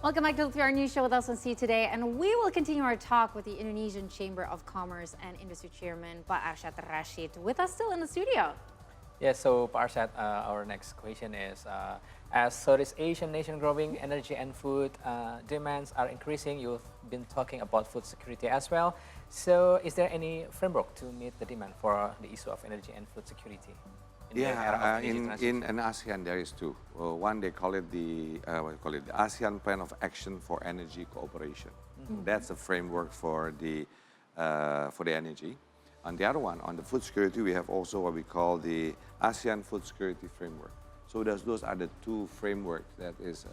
Welcome back to our new show with us on See Today, and we will continue our talk with the Indonesian Chamber of Commerce and Industry Chairman, Pak Arsjad Rasjid, with us still in the studio. Yes, so Arsjad, our next question is, as Southeast Asian nation growing, energy and food demands are increasing. You've been talking about food security as well. So is there any framework to meet the demand for the issue of energy and food security? In ASEAN there is two. One they call it the the ASEAN Plan of Action for Energy Cooperation. That's a framework for the energy. On the other one, on the food security, we have also what we call the ASEAN Food Security Framework. So those are the two frameworks that is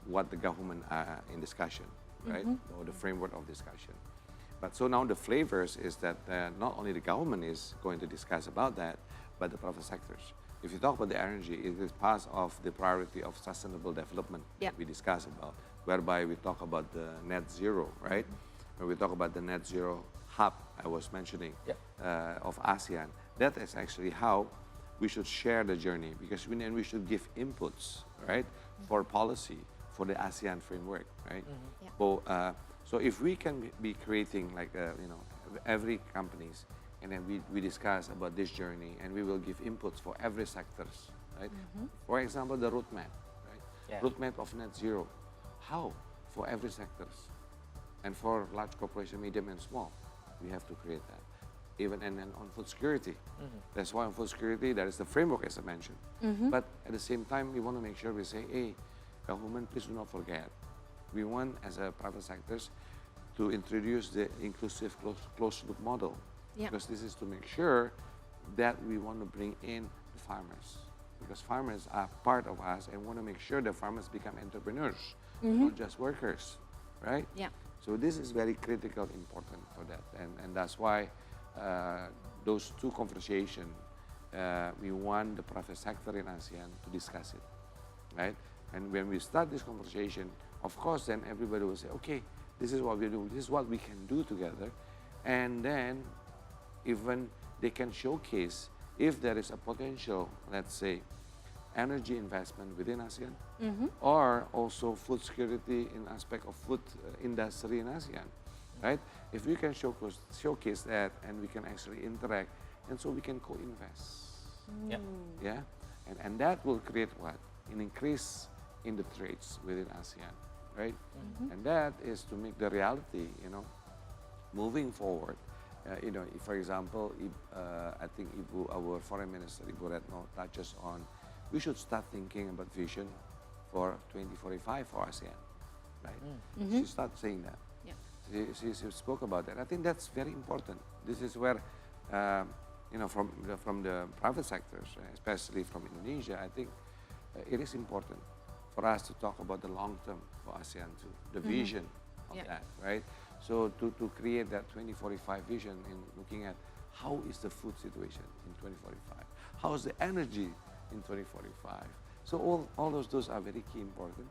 what the government are in discussion, right? Or the framework of discussion. But so now the flavors is that not only the government is going to discuss about that, but the private sectors. If you talk about the energy, it is part of the priority of sustainable development that we discuss about, whereby we talk about the net zero, right? When we talk about the net zero hub I was mentioning of ASEAN, that is actually how we should share the journey, because we should give inputs, right, for policy for the ASEAN framework, right? So if we can be creating like every companies, and then we discuss about this journey, and we will give inputs for every sectors, right? For example, the roadmap, right? Roadmap of net zero, how for every sectors, and for large corporation, medium and small, we have to create that. Even and then on food security, that's why on food security there is the framework as I mentioned. But at the same time, we want to make sure we say, hey, government, please do not forget. We want, as a private sectors, to introduce the inclusive closed loop model, because this is to make sure that we want to bring in the farmers, because farmers are part of us, and want to make sure the farmers become entrepreneurs, not just workers, right? So this is very critical, important for that, and that's why those two conversations, we want the private sector in ASEAN to discuss it, right? And when we start this conversation, of course, then everybody will say, okay, this is what we do, this is what we can do together. And then even they can showcase if there is a potential, let's say, energy investment within ASEAN, or also food security in aspect of food industry in ASEAN, right? If we can showcase that, and we can actually interact, and so we can co-invest. And that will create what? An increase in the trades within ASEAN, right? And that is to make the reality, moving forward. If, for example, I think our foreign minister, Ibu Retno, touches on, we should start thinking about vision for 2045 for ASEAN, right? She started saying that. She spoke about that. I think that's very important. This is where, from the private sectors, especially from Indonesia, I think it is important for us to talk about the long term for ASEAN too, the vision of that, right? So to create that 2045 vision in looking at how is the food situation in 2045, how is the energy in 2045. So all those are very key important.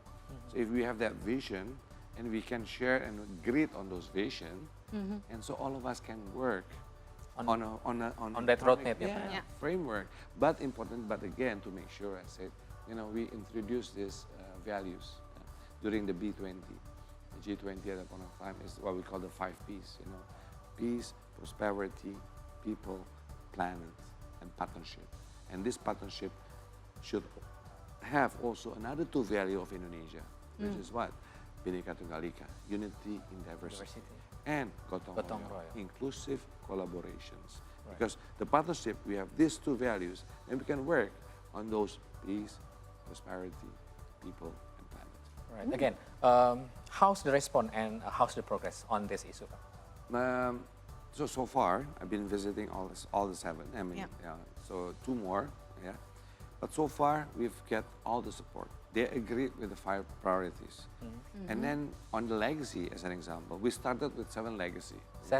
So if we have that vision, and we can share and agree on those vision, and so all of us can work on that roadmap, framework. But important, but again, to make sure, I said, we introduce these values during the B20. The G20 at that point of time is what we call the 5 Ps, peace, prosperity, people, planet, and partnership. And this partnership should have also another 2 values of Indonesia, which is what? Bhinneka Tunggal Ika, unity in diversity. And Gotong Royong, inclusive collaborations. Because the partnership, we have these 2 values, and we can work on those peace, prosperity, people, and planet. Right. Again, how's the response and how's the progress on this issue? So far, I've been visiting all the 7. I mean, so 2 more, But so far, we've got all the support. They agreed with the 5 priorities. And then on the legacy, as an example, we started with 7 legacy.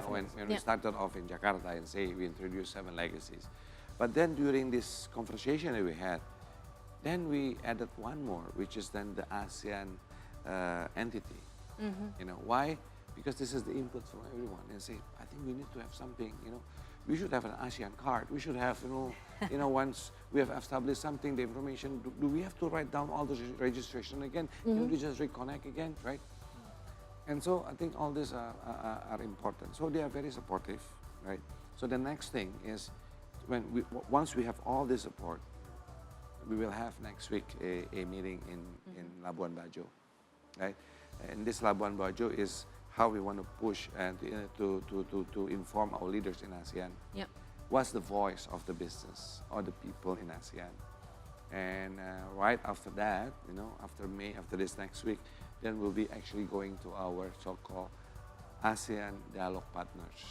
When we started off in Jakarta and say we introduced 7 legacies. But then during this conversation that we had, then we added 1 more, which is then the ASEAN entity. Why? Because this is the input from everyone. And say, I think we need to have something, we should have an ASEAN card. We should have, You know, once we have established something, the information, do we have to write down all the registration again? Can we just reconnect again, right? And so I think all these are important. So they are very supportive, right? So the next thing is, once we have all this support, we will have next week a meeting in Labuan Bajo, right? And this Labuan Bajo is how we want to push and to inform our leaders in ASEAN. Yep. What's the voice of the business or the people in ASEAN? And right after that, you know, after this next week, then we'll be actually going to our so-called ASEAN dialogue partners,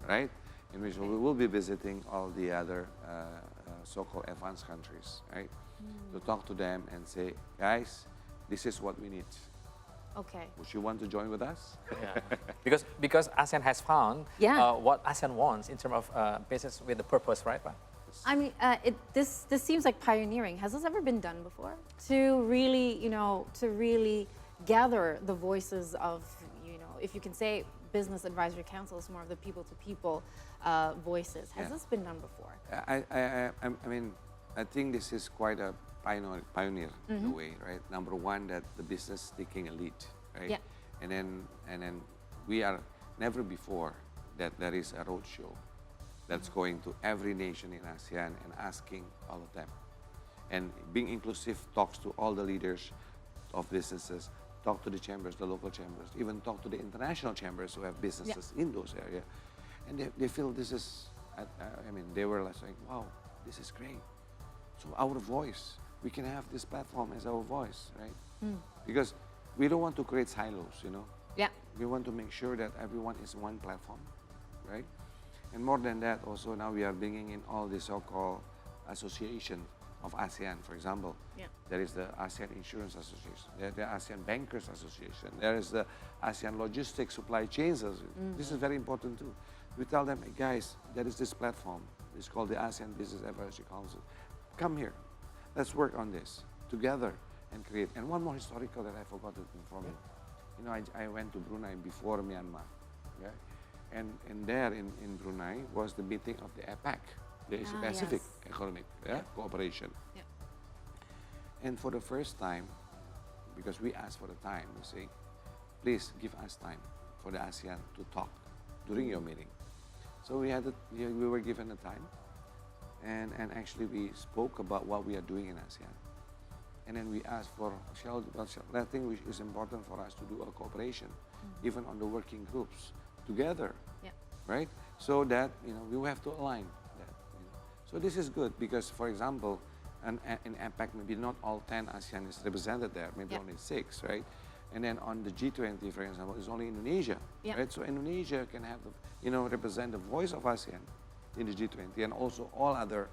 right? In which we will be visiting all the other so-called advanced countries, right? To talk to them and say, guys, this is what we need. Okay. Would you want to join with us? Yeah. because ASEAN has found what ASEAN wants in terms of business with the purpose, right? I mean, this seems like pioneering. Has this ever been done before? To really, you know, to really gather the voices of, you know, if you can say business advisory council is more of the people-to-people voices. Has this been done before? I mean, I think this is quite a pioneer in a way, right? Number one, that the business taking a lead, right? Yeah. And then we are never before that there is a roadshow that's going to every nation in ASEAN and asking all of them. And being inclusive talks to all the leaders of businesses, talk to the chambers, the local chambers, even talk to the international chambers who have businesses in those areas. And they feel this is, I mean, they were like saying, wow, this is great. So our voice, we can have this platform as our voice, right? Because we don't want to create silos, you know? Yeah. We want to make sure that everyone is one platform, right? And more than that, also now we are bringing in all the so-called association of ASEAN. For example, there is the ASEAN Insurance Association, there the ASEAN Bankers Association, there is the ASEAN Logistics Supply Chains Association. This is very important too. We tell them, hey guys, there is this platform. It's called the ASEAN Business Advisory Council. Come here. Let's work on this together and create. And one more historical that I forgot to inform you. You know, I went to Brunei before Myanmar. Yeah? And there in Brunei was the meeting of the APEC, the Asia Pacific Economic Cooperation. Yeah. And for the first time, because we asked for the time, we say, please give us time for the ASEAN to talk during your meeting. So we were given the time, and actually we spoke about what we are doing in ASEAN. And then we asked for, I think it's important for us to do a cooperation, even on the working groups, together, right? So that, you know, we will have to align that. You know. So this is good because, for example, in APEC, maybe not all 10 ASEAN is represented there, maybe only 6, right? And then on the G20, for example, it's only Indonesia, right? So Indonesia can have, represent the voice of ASEAN in the G20 and also all other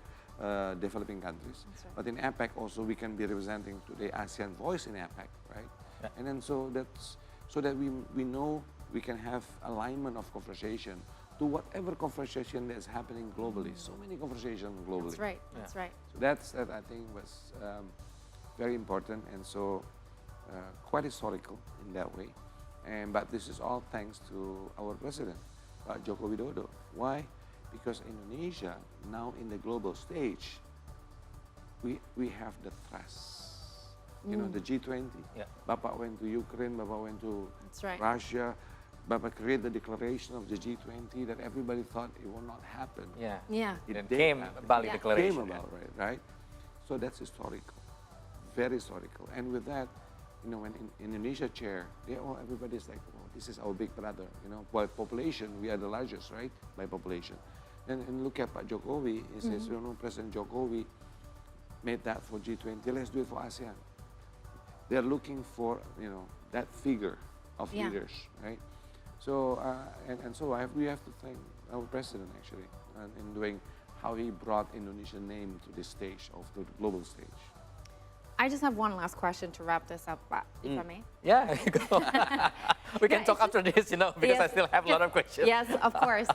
developing countries. Right. But in APEC also we can be representing to the ASEAN voice in APEC, right? Yeah. And then so that we know we can have alignment of conversation to whatever conversation that's happening globally. So many conversations globally. That's right. That's right. So that I think was very important, and so quite historical in that way. But this is all thanks to our president, Joko Widodo. Why? Because Indonesia now in the global stage, we have the thrust. You know, the G20. Yeah. Bapak went to Ukraine. Bapak went to Russia. Bapak created the declaration of the G20 that everybody thought it will not happen. Yeah. Yeah. It came Bali declaration. Came about, right? So that's historical, very historical. And with that, you know, when in Indonesia chair, everybody's like, oh, this is our big brother. You know, by population, we are the largest, right? By population. And look at Pak Jokowi. He says, you know, President Jokowi made that for G20. Let's do it for ASEAN. They're looking for, you know, that figure of leaders, right? So we have to thank our president actually in doing how he brought Indonesian name to the stage of the global stage. I just have one last question to wrap this up, if I may. Yeah, go. We can talk after this, you know, because I still have a lot of questions. Yes, of course.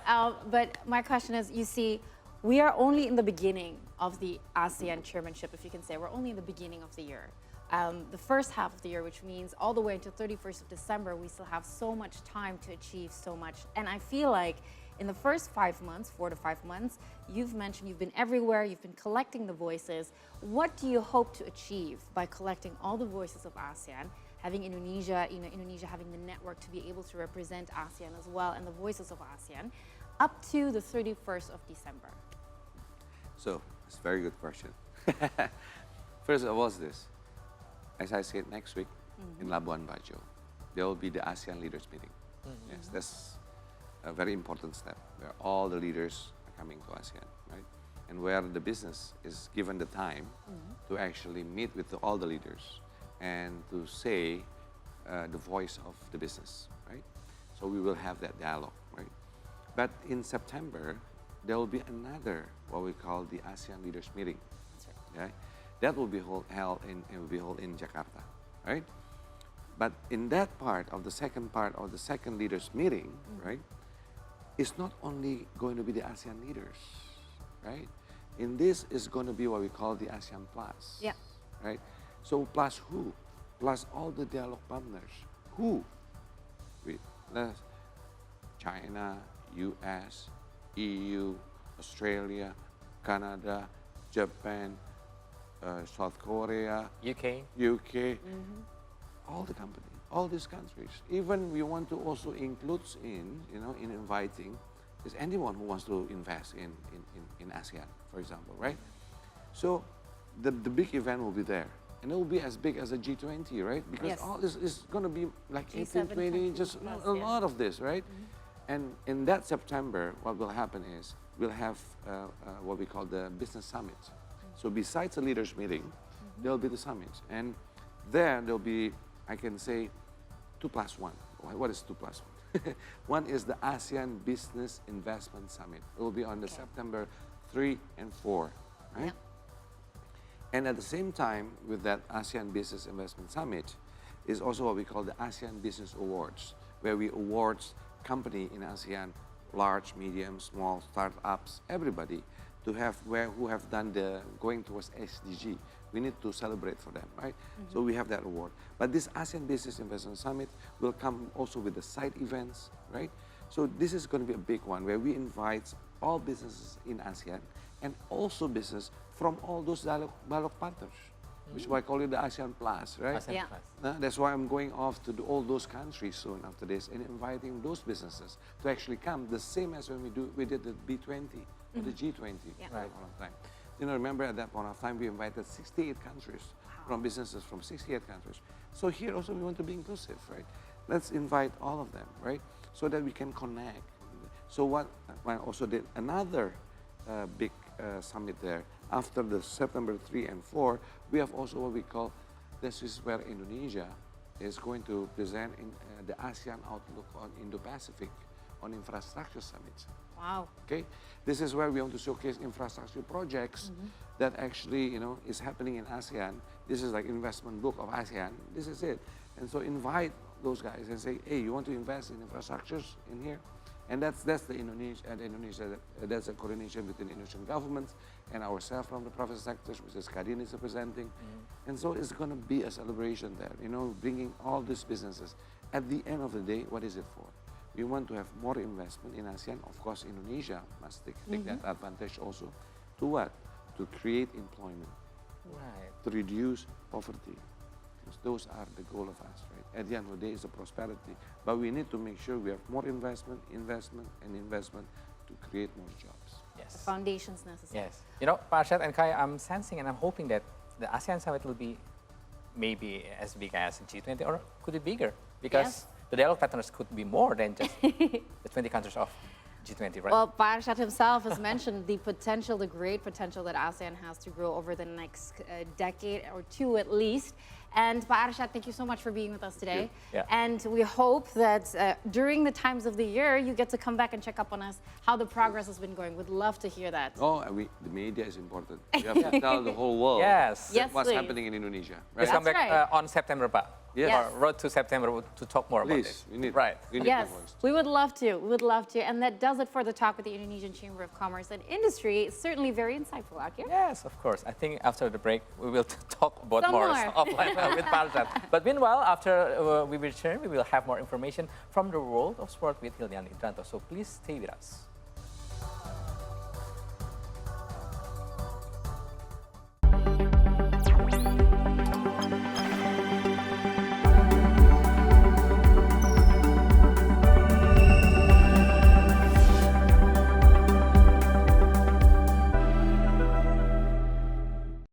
But my question is, you see, we are only in the beginning of the ASEAN chairmanship, if you can say. We're only in the beginning of the year. The first half of the year, which means all the way until 31st of December, we still have so much time to achieve so much. And I feel like In the first 5 months, 4 to 5 months, you've mentioned you've been everywhere, you've been collecting the voices. What do you hope to achieve by collecting all the voices of ASEAN, having Indonesia, Indonesia having the network to be able to represent ASEAN as well and the voices of ASEAN up to the 31st of December? So, it's a very good question. First of all, is this. As I said, next week in Labuan Bajo, there will be the ASEAN Leaders Meeting. Yes, that's a very important step where all the leaders are coming to ASEAN, right? And where the business is given the time to actually meet with all the leaders and to say the voice of the business, right? So we will have that dialogue, right? But in September, there will be another, what we call the ASEAN Leaders Meeting. That's right. Okay? That will be held in Jakarta, right? But in that part of the second leaders meeting, right, it's not only going to be the ASEAN leaders, right? In this is going to be what we call the ASEAN Plus, Yeah. right? So plus who? Plus all the dialogue partners. Who? With China, US, EU, Australia, Canada, Japan, South Korea, UK, all the companies, all these countries. Even we want to also include in inviting is anyone who wants to invest in ASEAN, for example, right? So the big event will be there. And it will be as big as a G20, right? Because Yes. all this is going to be like 18, G7 20, countries just plus, a yeah. lot of this, right? And in that September, what will happen is we'll have what we call the business summit. So besides the leaders meeting, there'll be the summit. And there, there'll be, I can say, 2+1. What is 2+1? One is the ASEAN Business Investment Summit. It will be on the September 3 and 4, right? Yeah. And at the same time, with that ASEAN Business Investment Summit, is also what we call the ASEAN Business Awards, where we award company in ASEAN, large, medium, small, startups, everybody, to have who have done the going towards SDG. We need to celebrate for them, right? So we have that award. But this ASEAN Business Investment Summit will come also with the side events, right? So this is going to be a big one where we invite all businesses in ASEAN and also business from all those dialogue partners, which I call it the ASEAN Plus, right? ASEAN Yeah. Plus. That's why I'm going off to all those countries soon after this and inviting those businesses to actually come, the same as when we did the B20 or the G20 Yeah. at that point of time. Remember at that point of time we invited 68 countries from businesses from 68 countries. So here also we want to be inclusive, right? Let's invite all of them, right? So that we can connect. So what I also did another big summit there after the September 3 and 4, we have also what we call, this is where Indonesia is going to present in the ASEAN Outlook on Indo-Pacific on infrastructure summits. Wow. Okay, this is where we want to showcase infrastructure projects that actually, is happening in ASEAN. This is like investment book of ASEAN. This is it. And so invite those guys and say, hey, you want to invest in infrastructures in here? And that's the Indonesia, that's a coordination between Indonesian governments and ourselves from the private sectors, which is Kadin is representing. And so it's going to be a celebration there, bringing all these businesses. At the end of the day, what is it for? We want to have more investment in ASEAN. Of course, Indonesia must take that advantage also. To what? To create employment, Right. to reduce poverty. Because those are the goal of us, right? At the end of the day, it's a prosperity. But we need to make sure we have more investment to create more jobs. Yes. The foundations necessary. Yes. Pak Arsjad and Kai, I'm sensing and I'm hoping that the ASEAN Summit will be maybe as big as G20 or could it be bigger? Because Yes. the dialogue partners could be more than just the 20 countries of G20, right? Well, Pak Arsjad himself has mentioned the potential, the great potential that ASEAN has to grow over the next decade or two at least. And Pak Arsjad, thank you so much for being with us today. Yeah. And we hope that during the times of the year, you get to come back and check up on us, how the progress has been going. We'd love to hear that. Oh, the media is important. We have to tell the whole world Yes. Yes, what's please. happening in Indonesia. Please Right? come That's back right. on September, Pak. Yes. Or road to September to talk more about Please, this. we need, Right. we need Yes, that voice. we would love to. We would love to. And that does it for the talk with the Indonesian Chamber of Commerce and Industry. It's certainly very insightful, Akir. Yes, of course. I think after the break, we will talk about Some more more. offline with Pak Arsjad. But meanwhile, after we return, we will have more information from the world of sport with Hildian Idranto. So please stay with us.